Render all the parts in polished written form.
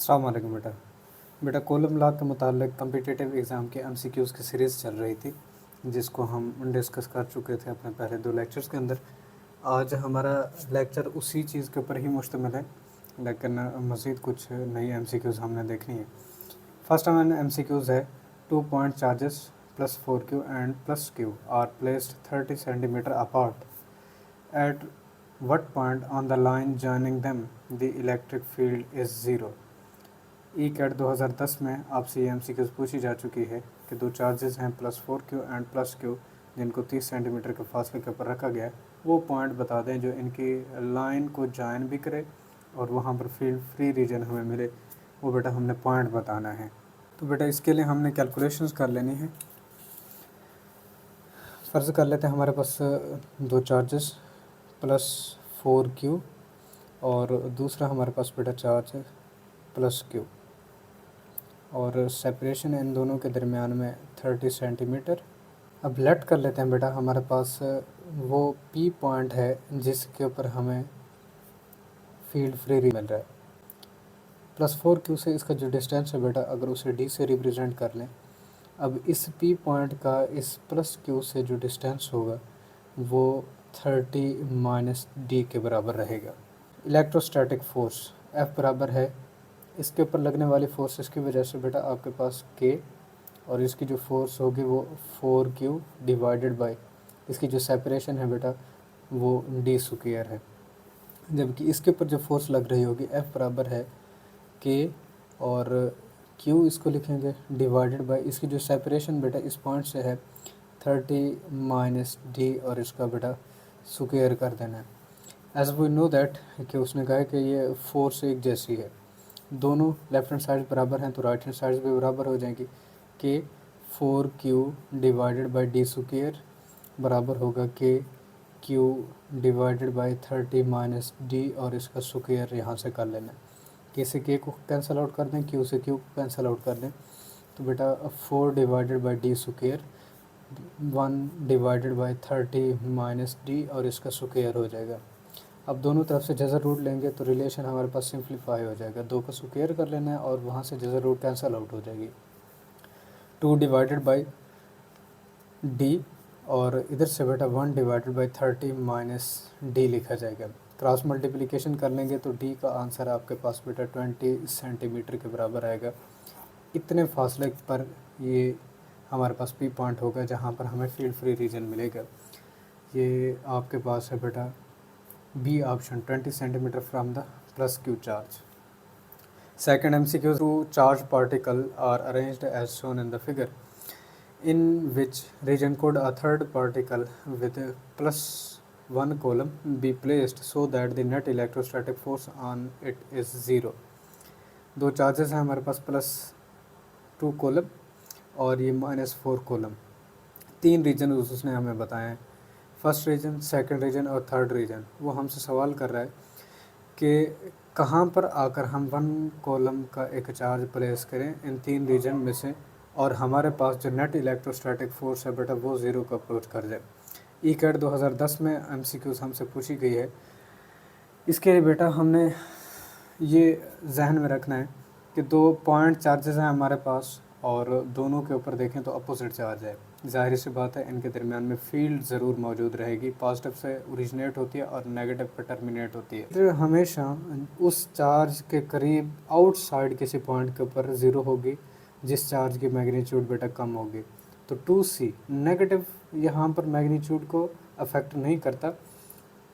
अस्सलाम वालेकुम बेटा। बेटा कोलम लॉ के मुतालिक कम्पिटिटिव एग्ज़ाम के एमसीक्यूज़ की सीरीज़ चल रही थी, जिसको हम डिस्कस कर चुके थे अपने पहले 2 लेक्चर्स के अंदर। आज हमारा लेक्चर उसी चीज़ के ऊपर ही मुश्तमिल है, लेकिन मज़ीद कुछ नई एमसीक्यूज़ हमने देखनी है। फर्स्ट हमारा एमसीक्यूज़ है 2 point charges plus 4q and plus q are placed 30 centimetre apart at what point on the line joining them the electric field is zero। E CAT 2010 में आपसे ये एमसीक्यूज़ पूछी जा चुकी है कि दो चार्जेस हैं plus 4q and plus q, जिनको 30 सेंटीमीटर के फासले के ऊपर रखा गया है। वो पॉइंट बता दें जो इनकी लाइन को जॉइन भी करे और वहाँ पर फील्ड फ्री रीजन हमें मिले। वो बेटा हमने पॉइंट बताना है। तो बेटा इसके लिए हमने कैलकुलेशंस कर लेनी है। फ़र्ज़ कर लेते हैं हमारे पास दो चार्जेस प्लस 4q और दूसरा हमारे पास बेटा चार्ज है प्लस q, और सेपरेशन इन दोनों के दरमियान में 30 सेंटीमीटर। अब लेट कर लेते हैं बेटा हमारे पास वो P पॉइंट है जिसके ऊपर हमें फील्ड फ्री मिल रहा है। प्लस 4q से इसका जो डिस्टेंस है बेटा, अगर उसे D से रिप्रेजेंट कर लें, अब इस P पॉइंट का इस प्लस q से जो डिस्टेंस होगा वो 30 माइनस D के बराबर रहेगा। इलेक्ट्रोस्टैटिक फोर्स F बराबर है इसके ऊपर लगने वाली फोर्सेस की वजह से बेटा आपके पास K, और इसकी जो फोर्स होगी वो 4q डिवाइडेड बाय इसकी जो सेपरेशन है बेटा वो D स्क्वायर है। जबकि इसके ऊपर जो फोर्स लग रही होगी F बराबर है K और Q इसको लिखेंगे डिवाइडेड बाय इसकी जो सेपरेशन बेटा इस पॉइंट से है 30 माइनस D और इसका बेटा स्क्वायर कर देना है। एज वी नो दैट कि उसने कहा कि ये फोर्स एक जैसी है, दोनों लेफ्ट हैंड साइड बराबर हैं तो राइट हैंड साइड भी बराबर हो जाएंगी। के 4q divided by D square बराबर होगा के q divided by 30 minus D और इसका स्क्वायर यहाँ से कर लेना। के से के को कैंसिल आउट कर दें, q से q को कैंसिल आउट कर दें, तो बेटा 4 divided by D square 1 divided by 30 minus D और इसका स्क्वायर हो जाएगा। अब दोनों तरफ से जज़र रूट लेंगे तो रिलेशन हमारे पास सिंप्लीफाई हो जाएगा। 2 का स्क्वायर कर लेना है और वहाँ से जज़र रूट कैंसिल आउट हो जाएगी। 2 डिवाइडेड बाई डी और इधर से बेटा 1 डिवाइडेड बाई 30 माइनस डी लिखा जाएगा। क्रॉस मल्टीप्लिकेशन कर लेंगे तो डी का आंसर आपके पास बेटा 20 सेंटीमीटर के बराबर आएगा। इतने फासले पर ये हमारे पास पी पॉइंट होगा जहाँ पर हमें फील्ड फ्री रीजन मिलेगा। ये आपके पास है बेटा B option 20 centimeter from the plus Q charge. Second MCQ, two charged particles are arranged as shown in the figure, in which region could a third particle with a plus 1 coulomb be placed so that the net electrostatic force on it is 0। दो charges हैं हमारे पास plus 2 kolam और ये minus 4 kolam. तीन reason उसने हमें बताए हैं, फर्स्ट रीजन, सेकंड रीजन और थर्ड रीजन। वो हमसे सवाल कर रहा है कि कहाँ पर आकर हम 1 कॉलम का एक चार्ज प्लेस करें इन तीन रीजन में से, और हमारे पास जो नेट इलेक्ट्रोस्टैटिक फोर्स है बेटा वो ज़ीरो को अप्रोच कर जाए। ई कैट 2010 में एमसीक्यूज़ हमसे पूछी गई है। इसके लिए बेटा हमने ये जहन में रखना है कि दो पॉइंट चार्जेस हैं हमारे पास और दोनों के ऊपर देखें तो अपोजिट चार्ज है। ज़ाहिर सी बात है इनके दरमियान में फील्ड ज़रूर मौजूद रहेगी, पॉजिटिव से ओरिजिनेट होती है और नेगेटिव पर टर्मिनेट होती है। तो हमेशा उस चार्ज के करीब आउटसाइड किसी पॉइंट के ऊपर ज़ीरो होगी जिस चार्ज की मैग्नीट्यूड बेटा कम होगी। तो 2c नेगेटिव यहाँ पर मैग्नीट्यूड को अफेक्ट नहीं करता।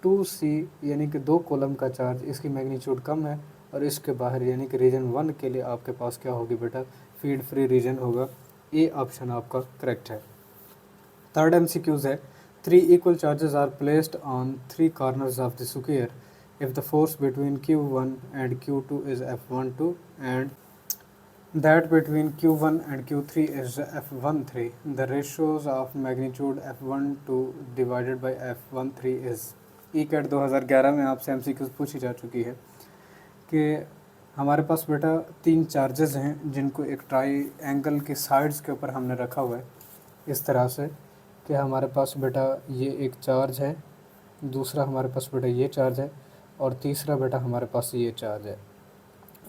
2c यानी कि 2 कॉलम का चार्ज इसकी मैग्नीट्यूड कम है और इसके बाहर यानी कि रीजन 1 के लिए आपके पास क्या होगी बेटा, फील्ड फ्री रीजन होगा। ए ऑप्शन आपका करेक्ट है। थर्ड एमसीक्यूज है 3 equal charges are placed on 3 corners of the square if the force between Q1 and Q2 is F12 and that between Q1 and Q3 is F13, the ratios of magnitude F12 divided by F13 is। E CAT 2011 में आपसे MCQs पूछी जा चुकी है कि हमारे पास बेटा 3 charges हैं जिनको एक ट्राई एंगल के साइड्स के ऊपर हमने रखा हुआ है इस तरह से कि हमारे पास बेटा ये एक चार्ज है, दूसरा हमारे पास बेटा ये चार्ज है और तीसरा बेटा हमारे पास ये चार्ज है।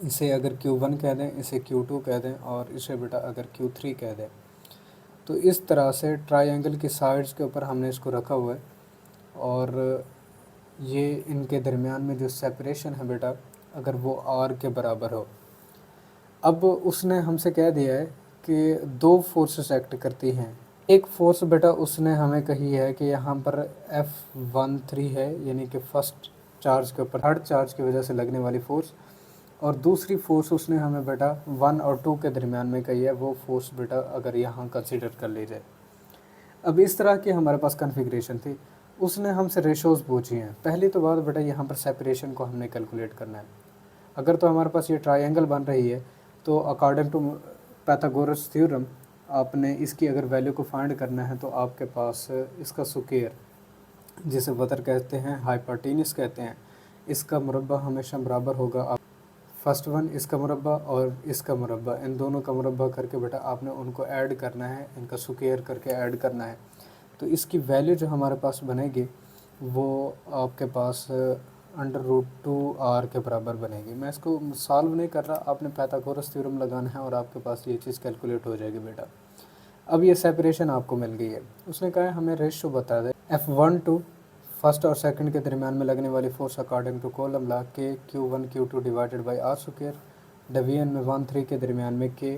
इसे अगर Q1 कह दें, इसे Q2 कह दें और इसे बेटा अगर Q3 कह दें। तो इस तरह से ट्रायंगल की साइड्स के ऊपर हमने इसको रखा हुआ है और ये इनके दरमियान में जो सेपरेशन है बेटा अगर वो R के बराबर हो। अब उसने हमसे कह दिया है कि दो फोर्सेस एक्ट करती हैं। एक फोर्स बेटा उसने हमें कही है कि यहाँ पर F13 है, यानी कि फर्स्ट चार्ज के ऊपर थर्ड चार्ज की वजह से लगने वाली फोर्स, और दूसरी फोर्स उसने हमें बेटा 1 और 2 के दरमियान में कही है, वो फोर्स बेटा अगर यहाँ कंसीडर कर ली जाए। अब इस तरह की हमारे पास कॉन्फ़िगरेशन थी। उसने हमसे रेशोज़ पूछी हैं। पहली तो बात बेटा यहाँ पर सेपरेशन को हमने कैलकुलेट करना है। अगर तो हमारे पास ये ट्रायंगल बन रही है तो अकॉर्डिंग टू पाइथागोरस थ्योरम आपने इसकी अगर वैल्यू को फाइंड करना है तो आपके पास इसका स्क्वायर, जिसे वतर कहते हैं, हाइपोटेन्यूस कहते हैं, इसका मुरब्बा हमेशा बराबर होगा आप फर्स्ट वन इसका मुरब्बा और इसका मुरब्बा, इन दोनों का मुरब्बा करके बेटा आपने उनको ऐड करना है, इनका स्क्वायर करके ऐड करना है। तो इसकी वैल्यू जो हमारे पास बनेगी वो आपके पास √2r के बराबर बनेगी। मैं इसको सॉल्व नहीं कर रहा, आपने पाइथागोरस थ्योरम लगाना है और आपके पास ये चीज़ कैलकुलेट हो जाएगी बेटा। अब ये सेपरेशन आपको मिल गई है। उसने कहा है हमें रेशो बता दे F12 फर्स्ट और सेकंड के दरमियान में लगने वाली force according to Coulomb law के Q1 Q2 divided by R square, division में 1 3 के दरमियान में के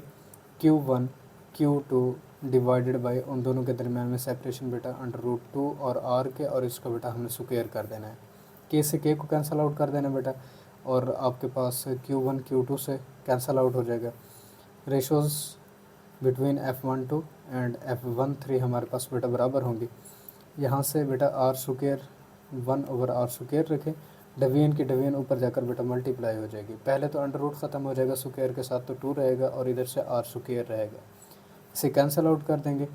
Q1 Q2 डिवाइडेड बाई उन दोनों के दरमियान में सेपरेशन बेटा √2 और R के, और इसका बेटा हमने स्क्वायर कर देना है। के से के को कैंसिल आउट कर देना बेटा और आपके पास Q1 Q2 से कैंसिल आउट हो जाएगा। Ratios between F12 and F13 हमारे पास बेटा बराबर होंगी। यहाँ से बेटा R स्क्वायर 1/R स्क्वायर रखें, डिवीजन की डिवीजन ऊपर जाकर बेटा मल्टीप्लाई हो जाएगी। पहले तो अंडर रूट ख़त्म हो जाएगा स्क्वायर के साथ, तो 2 रहेगा और इधर से R स्क्वायर रहेगा। इसे कैंसिल आउट कर देंगे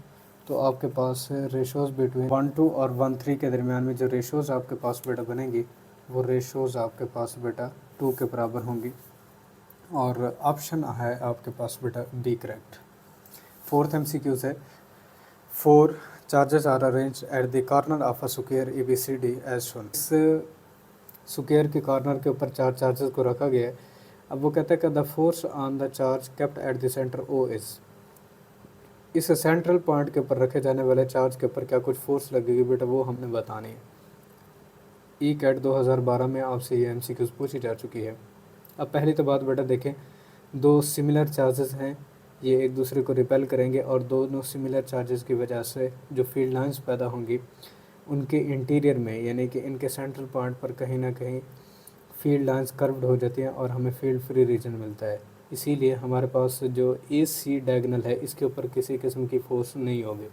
तो आपके पास रेशोज़ बिटवीन 12 और 13 के दरमियान में जो रेशोज़ आपके पास बेटा बनेंगी वो रेशोज़ आपके पास बेटा 2 के बराबर होंगी, और ऑप्शन है आपके पास बेटा डी करेक्ट। फोर्थ MCQ है 4 charges are arranged at the corner of a square ABCD as shown. इस स्क्वायर के कॉर्नर के ऊपर 4 चार्जेस को रखा गया है। अब वो कहता है कि the force on the charge kept at the centre O is, इस सेंट्रल पॉइंट के ऊपर रखे जाने वाले चार्ज के ऊपर क्या कुछ फोर्स लगेगी बेटा, वो हमने बतानी है। ECAT 2012 में आपसे ये MCQs पूछी जा चुकी है। अब पहली तो बात बेटा देखें, दो सिमिलर चार्जेस हैं, ये एक दूसरे को रिपेल करेंगे और दोनों सिमिलर चार्जेस की वजह से जो फील्ड लाइंस पैदा होंगी उनके इंटीरियर में, यानी कि इनके सेंट्रल पॉइंट पर कहीं ना कहीं फील्ड लाइंस कर्व्ड हो जाती हैं और हमें फील्ड फ्री रीजन मिलता है। इसीलिए हमारे पास जो AC डायगोनल है इसके ऊपर किसी किस्म की फोर्स नहीं होगी।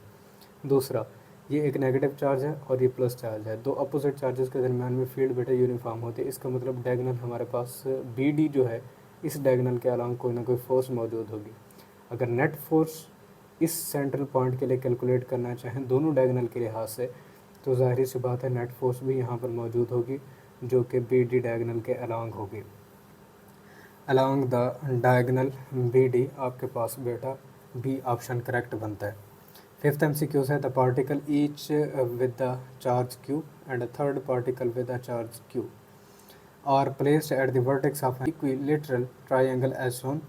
दूसरा, ये एक नेगेटिव चार्ज है और ये प्लस चार्ज है, दो अपोजिट चार्जेस के दरमियान में फील्ड बेटा यूनिफॉर्म होती है। इसका मतलब डायगोनल हमारे पास BD जो है, इस डायगोनल के अलावा कोई ना कोई फोर्स मौजूद होगी। अगर नेट फोर्स इस सेंट्रल पॉइंट के लिए कैलकुलेट करना चाहें दोनों डायगोनल के लिहाज से, तो ज़ाहिर सी बात है नेट फोर्स भी यहाँ पर मौजूद होगी जो कि BD डायगोनल के अलॉन्ग होगी। अलॉन्ग द डायगोनल BD आपके पास बेटा बी ऑप्शन करेक्ट बनता है। फिफ्थ MCQ है the particle each with the charge Q and a third particle with the charge Q are placed at the vertex of an equilateral triangle as shown,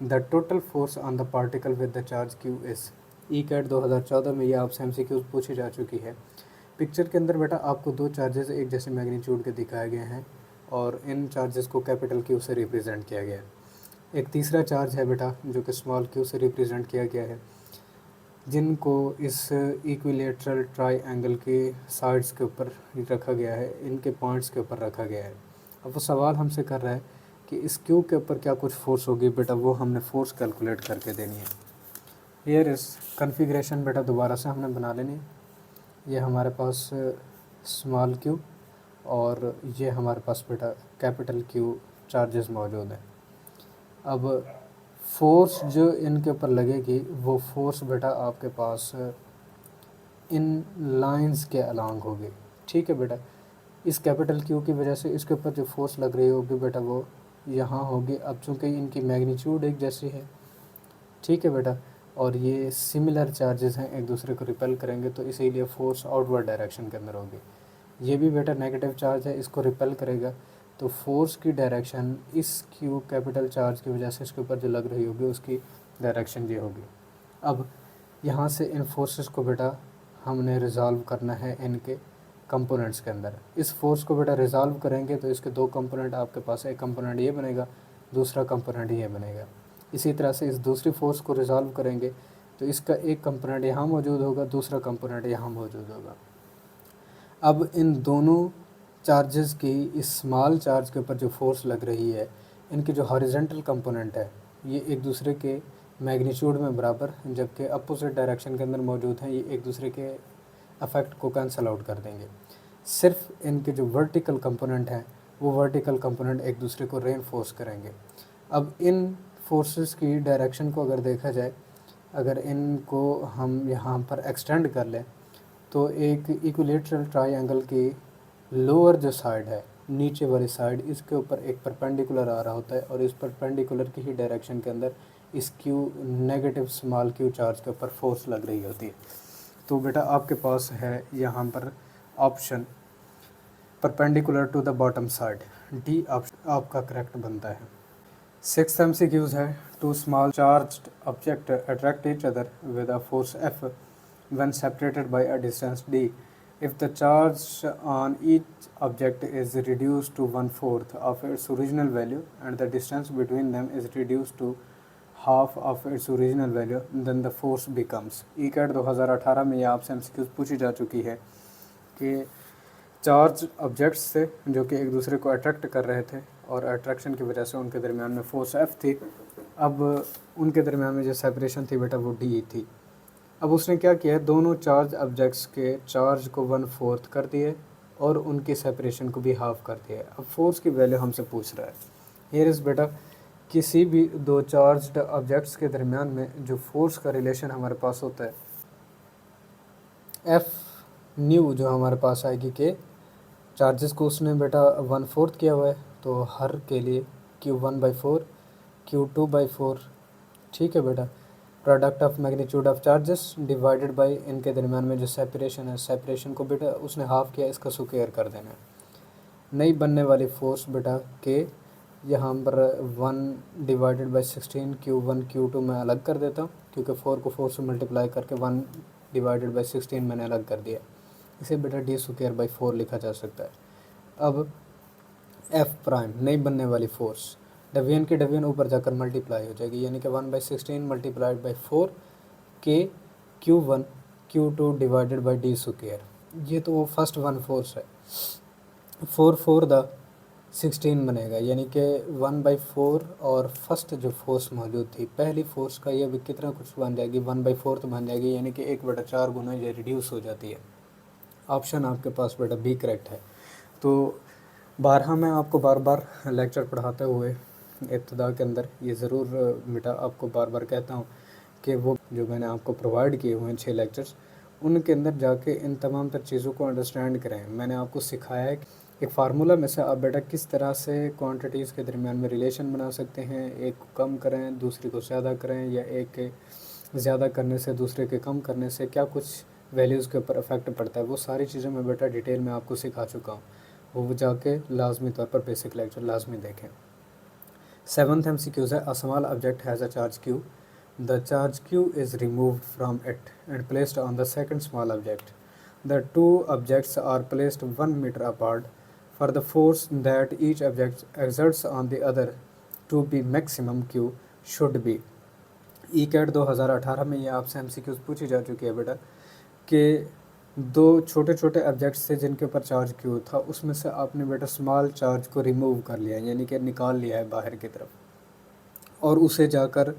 the total force on the particle with the charge Q is. ECAT 2014 में ये आपसे MCQ पूछी जा चुकी है। Picture के अंदर बेटा आपको दो चार्जेस एक जैसे मैग्नीट्यूड के दिखाए गए हैं और इन चार्जेस को कैपिटल Q से रिप्रेजेंट किया गया है। एक तीसरा चार्ज है बेटा जो कि स्मॉल q से रिप्रेजेंट किया गया है, जिनको इस इक्विलेटरल ट्रायंगल के साइड्स के ऊपर रखा गया है, इनके पॉइंट्स के ऊपर रखा गया है। अब वो सवाल हमसे कर रहा है कि इस क्यू के ऊपर क्या कुछ फोर्स होगी बेटा, वो हमने फोर्स कैलकुलेट करके देनी है। हियर इस कन्फिग्रेशन बेटा दोबारा से हमने बना लेनी है। ये हमारे पास स्मॉल q और ये हमारे पास बेटा कैपिटल Q चार्जेस मौजूद हैं। अब फोर्स जो इनके ऊपर लगेगी वो फोर्स बेटा आपके पास इन लाइंस के अलॉन्ग होगी। ठीक है बेटा, इस कैपिटल Q की वजह से इसके ऊपर जो फोर्स लग रही होगी बेटा वो यहाँ होगी। अब चूँकि इनकी मैग्नीट्यूड एक जैसी है, ठीक है बेटा, और ये सिमिलर चार्जेस हैं, एक दूसरे को रिपेल करेंगे, तो इसीलिए फोर्स आउटवर्ड डायरेक्शन के अंदर होगी। ये भी बेटा नेगेटिव चार्ज है, इसको रिपेल करेगा तो फोर्स की डायरेक्शन इस क्यू कैपिटल चार्ज की वजह से इसके ऊपर जो लग रही होगी उसकी डायरेक्शन ये होगी। अब यहाँ से इन फोर्सेस को बेटा हमने रिज़ॉल्व करना है इनके कंपोनेंट्स के अंदर। इस फोर्स को बेटा रिज़ॉल्व करेंगे तो इसके दो कंपोनेंट आपके पास, एक कंपोनेंट ये बनेगा, दूसरा कंपोनेंट ये बनेगा। इसी तरह से इस दूसरी फोर्स को रिज़ॉल्व करेंगे तो इसका एक कंपोनेंट यहाँ मौजूद होगा, दूसरा कंपोनेंट यहाँ मौजूद होगा। अब इन दोनों चार्जेस की इस स्मॉल चार्ज के ऊपर जो फोर्स लग रही है, इनके जो हॉरिजॉन्टल कंपोनेंट है ये एक दूसरे के मैग्नीट्यूड में बराबर, जबकि अपोजिट डायरेक्शन के अंदर मौजूद हैं, ये एक दूसरे के अफेक्ट को कैंसिल आउट कर देंगे। सिर्फ इनके जो वर्टिकल कंपोनेंट हैं वो वर्टिकल कंपोनेंट एक दूसरे को रेनफोर्स करेंगे। अब इन फोर्सेस की डायरेक्शन को अगर देखा जाए, अगर इनको हम यहाँ पर एक्सटेंड कर लें तो एक इक्विलेटरल ट्रायंगल की लोअर जो साइड है, नीचे वाली साइड, इसके ऊपर एक परपेंडिकुलर आ रहा होता है और इस परपेंडिकुलर की ही डायरेक्शन के अंदर इस Q negative small Q charge के ऊपर फोर्स लग रही होती है। तो बेटा आपके पास है यहाँ पर option perpendicular to the bottom side, D आपका करेक्ट बनता है। 6th MCQs है, two small charged object attract each other with a force F when separated by a distance d. If the charge on each object is reduced to 1/4 of its original value and the distance between them is reduced to half of its original value, then the force becomes। ECAT 2018 में ये आपसे MCQs पूछी जा चुकी है कि charge objects से जो कि एक दूसरे को अट्रैक्ट कर रहे थे और अट्रैक्शन की वजह से उनके दरमियान में फोर्स F थी। अब उनके दरमियान में जो सेपरेशन थी बेटा वो D थी। अब उसने क्या किया, दोनों चार्ज ऑब्जेक्ट्स के चार्ज को 1/4 कर दिए और उनकी सेपरेशन को भी हाफ कर दिया। अब फोर्स की वैल्यू हमसे पूछ रहा है। हियर इज़ बेटा, किसी भी दो चार्ज्ड ऑब्जेक्ट्स के दरमियान में जो फोर्स का रिलेशन हमारे पास होता है, एफ न्यू जो हमारे पास आएगी कि चार्जेस को उसने बेटा 1/4 किया हुआ है, तो हर के लिए Q1/4 Q2/4, ठीक है बेटा। Product of magnitude of charges divided by इनके दरमियान में जो सेपरेशन है, सेपरेशन को बेटा उसने हाफ किया, इसका स्क्वायर कर देना है। नई बनने वाली फोर्स बेटा के यहाँ पर 1/16 Q1 Q2 मैं अलग कर देता हूँ, क्योंकि 4 को 4 से मल्टीप्लाई करके 1/16 मैंने अलग कर दिया। इसे बेटा D²/4 लिखा जा सकता है। अब एफ प्राइम नई बनने वाली फोर्स, डब्ल्यू की डब्ल्यू ऊपर जाकर मल्टीप्लाई हो जाएगी, यानी कि 1/16 मल्टीप्लाइड बाई 4 के Q1 Q2 divided by D²। ये तो वो फर्स्ट वन फोर्स है। 4 द 16 बनेगा, यानी कि 1/4 और फर्स्ट जो फोर्स मौजूद थी पहली फोर्स का ये भी कितना कुछ बन जाएगी, 1/4 तो बन जाएगी, यानी कि 1/4 गुना ये रिड्यूस हो जाती है। ऑप्शन आपके पास बेटा बी करेक्ट है। तो बारहा मैं आपको बार बार लेक्चर पढ़ाते हुए इब्तिदा के अंदर ये ज़रूर बेटा आपको बार बार कहता हूँ कि वो जो मैंने आपको प्रोवाइड किए हुए हैं 6 लेक्चर्स, उनके अंदर जाके इन तमाम तर चीज़ों को अंडरस्टैंड करें। मैंने आपको सिखाया है एक फार्मूला में से आप बेटा किस तरह से क्वांटिटीज़ के दरमियान में रिलेशन बना सकते हैं, एक को कम करें दूसरे को ज़्यादा करें, या एक के ज़्यादा करने से दूसरे के कम करने से क्या कुछ वैल्यूज़ के ऊपर इफेक्ट पड़ता है। वो सारी चीज़ें मैं बेटा डिटेल में आपको सिखा चुका हूँ, वो जाके लाजमी तौर पर बेसिक लेक्चर लाजमी देखें। 7th MCQ है, a small object has a charge Q, the charge Q is removed from it and placed on the second small object, the two objects are placed 1 metre apart for the force that each object exerts on the other to be maximum Q should be. ECAT 2018 में ये आपसे MCQs पूछी जा चुकी है बेटा कि दो छोटे छोटे ऑब्जेक्ट्स थे जिनके ऊपर चार्ज Q था, उसमें से आपने बेटा स्मॉल चार्ज को रिमूव कर लिया, यानी कि निकाल लिया है बाहर की तरफ, और उसे जाकर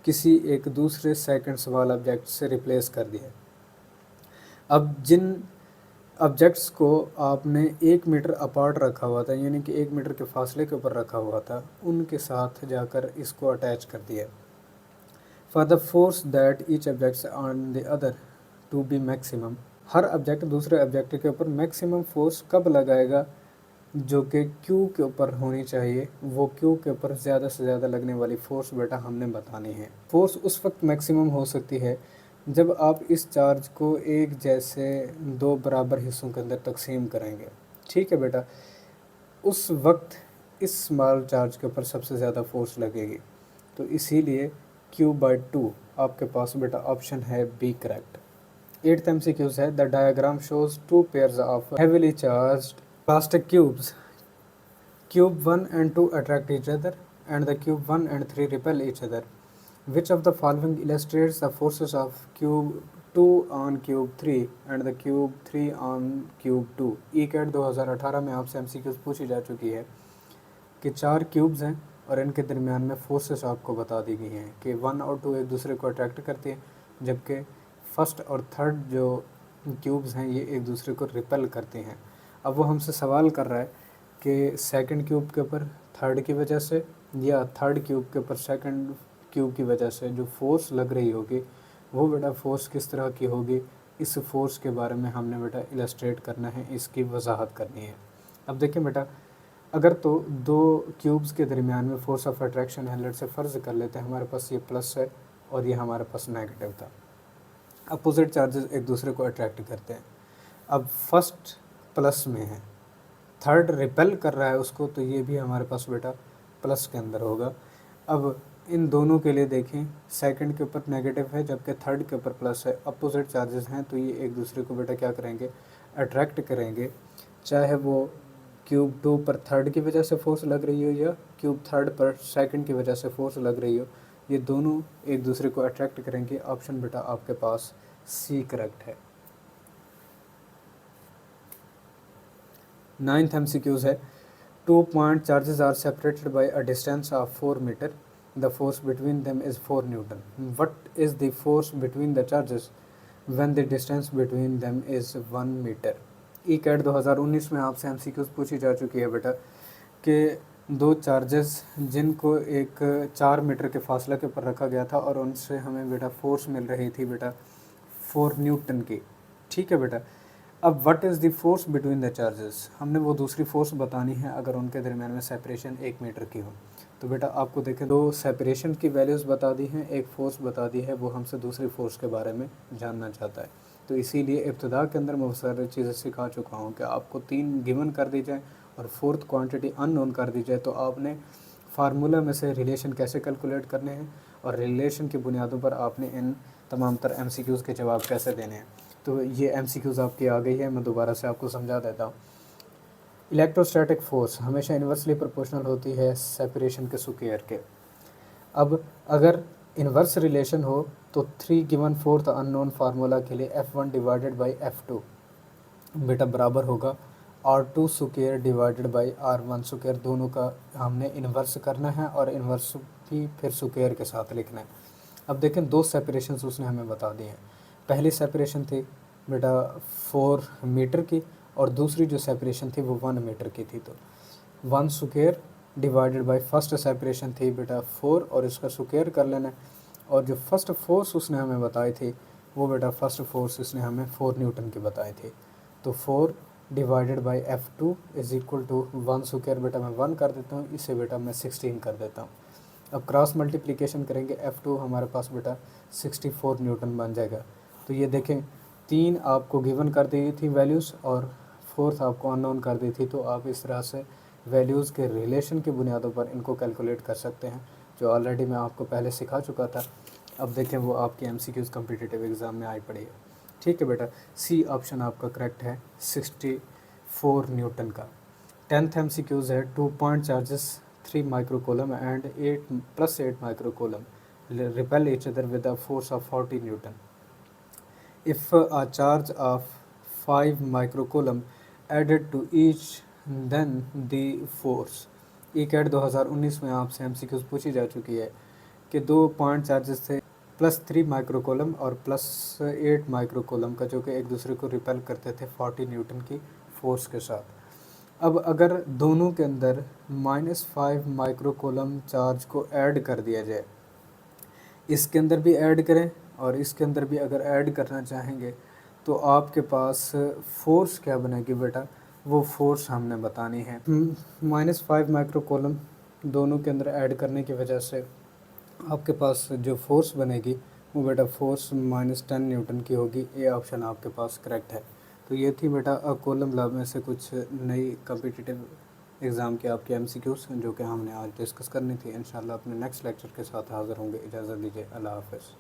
किसी एक दूसरे सेकंड स्मॉल ऑब्जेक्ट से रिप्लेस कर दिया। अब जिन ऑब्जेक्ट्स को आपने 1 मीटर अपार्ट रखा हुआ था, यानी कि 1 मीटर के फासले के ऊपर रखा हुआ था, उनके साथ जाकर इसको अटैच कर दिया। For the force that each objects on the other to be maximum, हर ऑब्जेक्ट दूसरे ऑब्जेक्ट के ऊपर मैक्सिमम फोर्स कब लगाएगा, जो कि Q के ऊपर होनी चाहिए, वो Q के ऊपर ज़्यादा से ज़्यादा लगने वाली फ़ोर्स बेटा हमने बतानी है। फोर्स उस वक्त मैक्सिमम हो सकती है जब आप इस चार्ज को एक जैसे 2 बराबर हिस्सों के अंदर तकसीम करेंगे, ठीक है बेटा। उस वक्त इस स्मॉल चार्ज के ऊपर सबसे ज़्यादा फोर्स लगेगी। तो इसीलिए Q/2 आपके पास बेटा ऑप्शन है बी करेक्ट। 8th MCQs है the diagram shows two pairs of heavily charged plastic cubes cube 1 and 2 attract each other and the cube 1 and 3 repel each other. Which of the following illustrates the forces of cube 2 on cube 3 and the cube 3 on cube 2? ECAT 2018 में आपसे MCQs पूछी जा चुकी है कि 4 cubes हैं और इनके दरमियान में फोर्सेस आपको बता दी गई हैं कि 1 और 2 एक दूसरे को अट्रैक्ट करती हैं, जबकि फर्स्ट और थर्ड जो क्यूब्स हैं ये एक दूसरे को रिपेल करती हैं। अब वो हमसे सवाल कर रहा है कि सेकंड क्यूब के ऊपर थर्ड की वजह से या थर्ड क्यूब के ऊपर सेकंड क्यूब की वजह से जो फोर्स लग रही होगी वो बेटा फोर्स किस तरह की होगी, इस फोर्स के बारे में हमने बेटा इलस्ट्रेट करना है, इसकी वजाहत करनी है। अब देखिए बेटा, अगर तो दो क्यूब्स के दरमियान में फोर्स ऑफ अट्रैक्शन है, लेट से फ़र्ज़ कर लेते हैं हमारे पास ये प्लस है और ये हमारे पास नेगेटिव था। अपोजिट चार्जेस एक दूसरे को अट्रैक्ट करते हैं। अब फर्स्ट प्लस में है, थर्ड रिपेल कर रहा है उसको, तो ये भी हमारे पास बेटा प्लस के अंदर होगा। अब इन दोनों के लिए देखें, सेकंड के ऊपर नेगेटिव है जबकि थर्ड के ऊपर प्लस है, अपोजिट चार्जेस हैं, तो ये एक दूसरे को बेटा क्या करेंगे, अट्रैक्ट करेंगे। चाहे वो क्यूब 2 पर थर्ड की वजह से फोर्स लग रही हो या क्यूब थर्ड पर सेकंड की वजह से फोर्स लग रही हो, ये दोनों एक दूसरे को अट्रैक्ट करेंगे। ऑप्शन बेटा आपके पास सी करेक्ट है। 9th MCQs है 2 point charges are separated by a distance of 4 meter. The force between them is 4 Newton. What is the force between the charges when the distance between them is 1 meter? ECAT 2019 में आपसे MCQs पूछी जा चुकी है बेटा कि दो charges जिनको एक 4 मीटर के फासले के ऊपर रखा गया था और उनसे हमें बेटा फोर्स मिल रही थी बेटा 4 न्यूटन की। ठीक है बेटा, अब what is the force between the charges, हमने वो दूसरी फोर्स बतानी है अगर उनके दरमियान में सेपरेशन 1 मीटर की हो। तो बेटा आपको देखें, दो सेपरेशन की वैल्यूज़ बता दी हैं, एक फ़ोर्स बता दी है, वो हमसे दूसरी फ़ोर्स के बारे में जानना चाहता है। तो इसीलिए इब्तदा के अंदर मैं वो सारी चीज़ें सिखा चुका हूँ कि आपको 3 गिवन कर दी जाए और फोर्थ क्वांटिटी अननोन कर दी जाए, तो आपने फार्मूला में से रिलेशन कैसे कैलकुलेट करने हैं और रिलेशन की बुनियादों पर आपने इन तमाम तर MCQs के जवाब कैसे देने हैं। तो ये MCQs आपकी आ गई है, मैं दोबारा से आपको समझा देता हूँ। इलेक्ट्रोस्टैटिक फोर्स हमेशा इन्वर्सली प्रोपोर्शनल होती है सेपरेशन के स्क्वायर के। अब अगर इन्वर्स रिलेशन हो तो 3 गिवन फोर्थ अननोन फार्मूला के लिए F1 डिवाइडेड बाई F2 बेटा बराबर होगा R2 square divided by R1 square. दोनों का हमने इन्वर्स करना है और इन्वर्स भी फिर स्क्वायर के साथ लिखना है। अब देखें, दो सेपरेशंस उसने हमें बता दी हैं। पहली सेपरेशन थी बेटा 4 मीटर की और दूसरी जो सेपरेशन थी वो 1 मीटर की थी। तो 1 square divided by first separation थी बेटा 4 और इसका स्क्वायर कर लेना है। और जो फर्स्ट फोर्स उसने हमें बताई थी वो बेटा फर्स्ट फोर्स इसने हमें 4 न्यूटन की बताई थी। तो 4 divided by F2 is equal to 1 square बेटा मैं 1 कर देता हूँ, इसे बेटा मैं 16 कर देता हूँ। अब क्रॉस मल्टीप्लिकेशन करेंगे, F2 हमारे पास बेटा 64 न्यूटन बन जाएगा। तो ये देखें, 3 आपको गिवन कर दी थी वैल्यूज़ और फोर्थ आपको अननोन कर दी थी। तो आप इस तरह से वैल्यूज़ के रिलेशन की बुनियादों पर इनको कैलकुलेट कर सकते हैं, जो ऑलरेडी मैं आपको पहले सिखा चुका था। अब देखें वो आपकी MCQs कम्पिटिटिव एग्ज़ाम में आई पड़ी है। ठीक है बेटा, सी ऑप्शन आपका करेक्ट है 64 न्यूटन का। 10th MCQs है 2 point charges 3 microcoulomb and 8 microcoulomb repel each other with a force of 40 Newton. If a charge of 5 microcoulomb added to each, then the force। ECAT 2019 में आपसे MCQs पूछी जा चुकी है कि 2 पॉइंट चार्जेस थे +3 माइक्रोकूलम और +8 माइक्रोकूलम का, जो कि एक दूसरे को रिपेल करते थे 40 न्यूटन की फोर्स के साथ। अब अगर दोनों के अंदर -5 माइक्रोकूलम चार्ज को ऐड कर दिया जाए, इसके अंदर भी ऐड करें और इसके अंदर भी अगर ऐड करना चाहेंगे, तो आपके पास फोर्स क्या बनेगी बेटा, वो फोर्स हमने बतानी है। -5 माइक्रोकूलम दोनों के अंदर ऐड करने की वजह से आपके पास जो फोर्स बनेगी वो बेटा फोर्स -10 न्यूटन की होगी। ये ऑप्शन आपके पास करेक्ट है। तो ये थी बेटा कॉलम लॉ में से कुछ नई कम्पिटिटिव एग्ज़ाम के आपके एमसीक्यूज़ जो कि हमने आज डिस्कस करनी थी। इंशाल्लाह अपने नेक्स्ट लेक्चर के साथ हाज़िर होंगे। इजाज़त दीजिए। अल्लाह हाफ़िज़।